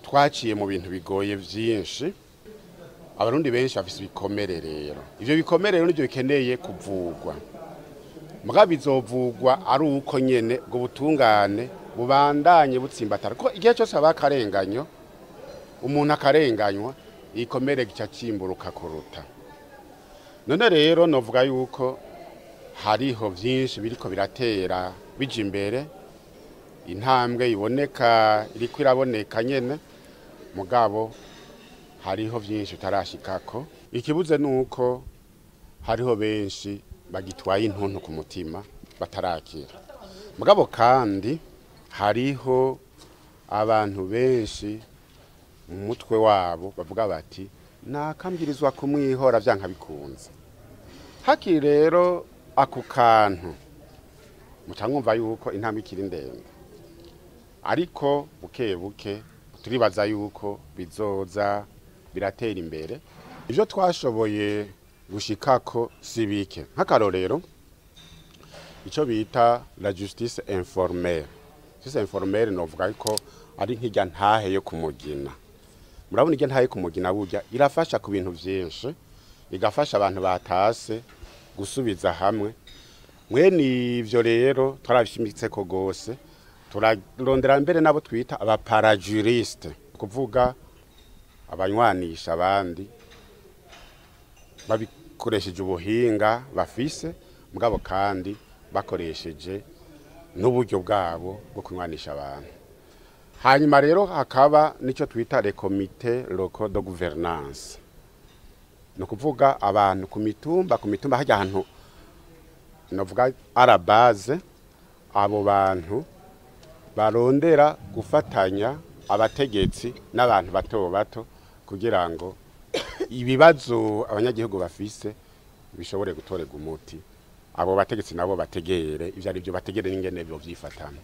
twaciye mu bintu bigoye vyinshi. Abarundi benshi bafise ibikomere rero. Ivyo bikomere rero nivyo bikeneye kuvugwa. Muga bizovugwa ari uko nyene ngo butungane bubandanye butsimbatara. Ko igihe cyose abakarenganyo umuntu akarenganywa ikomere gica cimburuka kuruta. None rero novuga yuko hariho vyinshi biriko biratera bija imbere, intambwe iboneka iriko iraboneka nyene, mugabo hariho vyinshi utarashikako. Ikibuze nuko hariho benshi bagitwaye intuntu ku mutima batarakira. Mugabo kandi hariho abantu benshi mu mutwe wabo bavuga bati nakambirizwa kumwihora vyanka bikunze. Haki rero ako kantu mutamwumva yuko intambwe ikiri ndende, ariko buke buke turibaza yuko bizoza biratera imbere. Ivyo twashoboye gushikako sibike, nk'akarorero ico bita la justice informelle. Justice informelle novuga ko ari nk'ijya ntahe yo kumugina. Murabona ijya ntahe kumugina burya irafasha ku bintu vyinshi, igafasha abantu batase gusubiza hamwe. Mwene ivyo rero twarabishimitse ko gose, turarondera mbere nabo twita aba parajuriste, kuvuga abanywanisha abandi babikoresheje ubuhinga bafise, mugabo kandi bakoresheje n'uburyo bwabo bwo kunywanisha abantu. Hanyuma rero hakaba nico twita les comités locaux de gouvernance, no kuvuga abantu ku mitumba hajya ahantu novuga ara base, abo bantu barondera gufatanya abategetsi n'abantu bato bato kugira ngo ibibazo abanyagihugu bafise bishobore gutorega umuti. Abo bategetsi nabo bategere ivyo ari byo bategere n'ingene byo vyifatana.